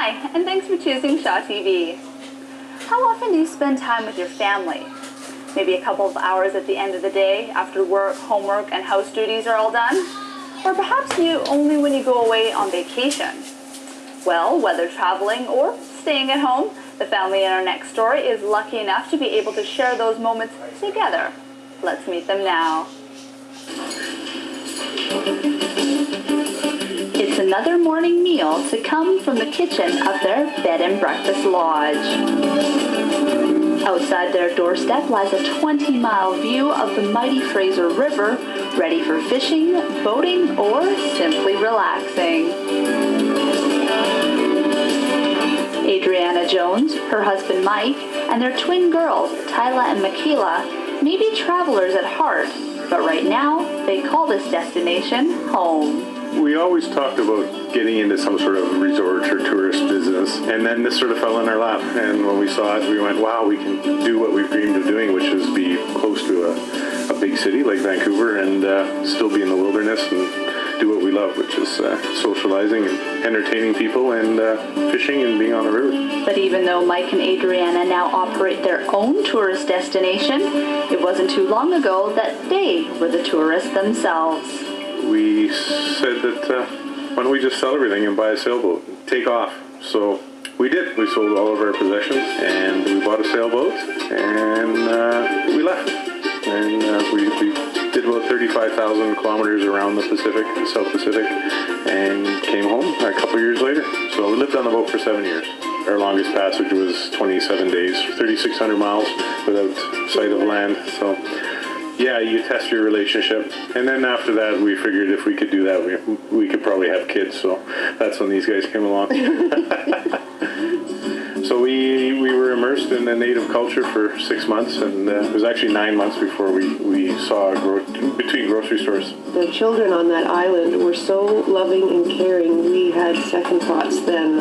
Hi, and thanks for choosing Shaw TV. How often do you spend time with your family? Maybe a couple of hours at the end of the day after work, homework, and house duties are all done? Or perhaps you only when you go away on vacation? Well, whether traveling or staying at home, the family in our next story is lucky enough to be able to share those moments together. Let's meet them now. It's another morning meal to come from the kitchen of their bed and breakfast lodge. Outside their doorstep lies a 20-mile view of the mighty Fraser River, ready for fishing, boating, or simply relaxing. Adriana Jones, her husband Mike, and their twin girls, Tyla and Michaela, may be travelers at heart, but right now they call this destination home. We always talked about getting into some sort of resort or tourist business, and then this sort of fell in our lap. And when we saw it, we went, wow, we can do what we've dreamed of doing, which is be close to a big city like Vancouver and still be in the wilderness and do what we love, which is socializing and entertaining people and fishing and being on the river. But even though Mike and Adriana now operate their own tourist destination, it wasn't too long ago that they were the tourists themselves. We said that why don't we just sell everything and buy a sailboat, take off. So we did. We sold all of our possessions and we bought a sailboat and we left. And we did about 35,000 kilometers around the Pacific, South Pacific, and came home a couple years later. So we lived on the boat for 7 years. Our longest passage was 27 days, 3,600 miles without sight of land. So yeah, you test your relationship. And then after that, we figured if we could do that, we could probably have kids. So that's when these guys came along. So we were immersed in the native culture for 6 months, and it was actually 9 months before we saw between grocery stores. The children on that island were so loving and caring. We had second thoughts then.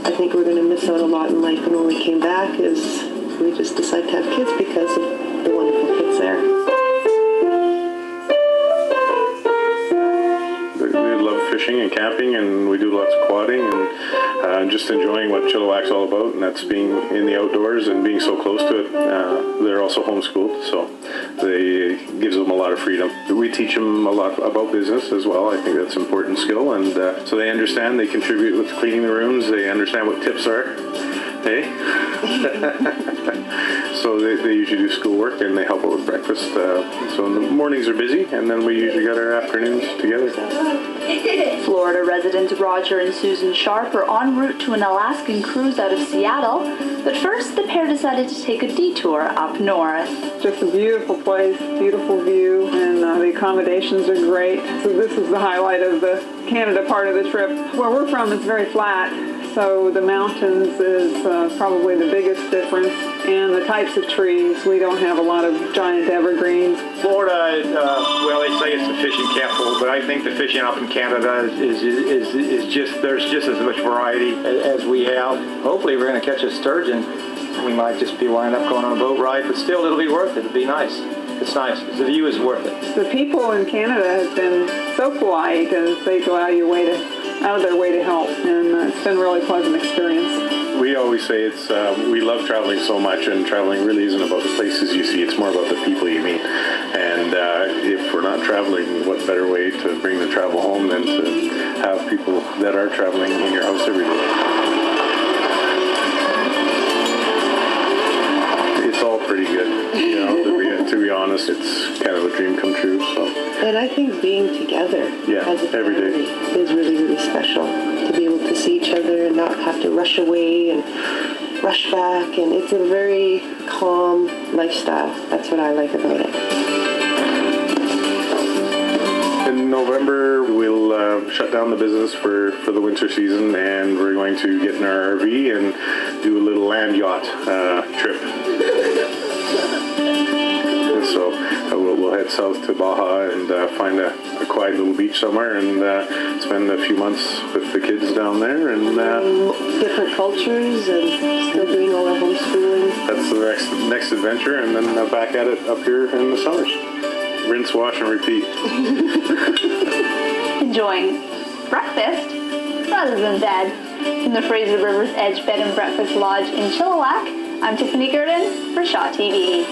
I think we're going to miss out a lot in life, and when we came back, we just decided to have kids because of the wonderful kids there. We love fishing and camping, and we do lots of quadding and just enjoying what Chilliwack's all about, and that's being in the outdoors and being so close to it. They're also homeschooled, so it gives them a lot of freedom. We teach them a lot about business as well. I think that's an important skill, and so they understand, they contribute with cleaning the rooms, they understand what tips are. Hey? So they usually do schoolwork and they help out with breakfast. So the mornings are busy, and then we usually got our afternoons together. Florida residents Roger and Susan Sharp are en route to an Alaskan cruise out of Seattle, but first the pair decided to take a detour up north. Just a beautiful place, beautiful view, and the accommodations are great. So this is the highlight of the Canada part of the trip. Where we're from, it's very flat. So the mountains is probably the biggest difference, and the types of trees. We don't have a lot of giant evergreens. Florida, well, they say it's the fishing capital, but I think the fishing up in Canada is just, there's just as much variety as we have. Hopefully we're going to catch a sturgeon. We might just be wind up going on a boat ride, but still it'll be worth it. It'll be nice. It's nice. The view is worth it. The people in Canada have been so polite, and they go out of their way to help, and it's been a really pleasant experience. We always say we love traveling so much, and traveling really isn't about the places you see, it's more about the people you meet. And if we're not traveling, what better way to bring the travel home than to have people that are traveling in your house every day? It's all pretty good, to be honest. It's kind of a dream come true. So. And I think being together as a every family day is really, really special. To be able to see each other and not have to rush away and rush back. And it's a very calm lifestyle. That's what I like about it. In November, we'll shut down the business for the winter season, and we're going to get in our RV and do a little land yacht trip. So we'll head south to Baja and find a quiet little beach somewhere and spend a few months with the kids down there. And different cultures and still doing all our homeschooling. That's the next adventure, and then back at it up here in the summers. Rinse, wash, and repeat. Enjoying breakfast other than bed. From the Fraser River's Edge Bed and Breakfast Lodge in Chilliwack, I'm Tiffany Gurdon for Shaw TV.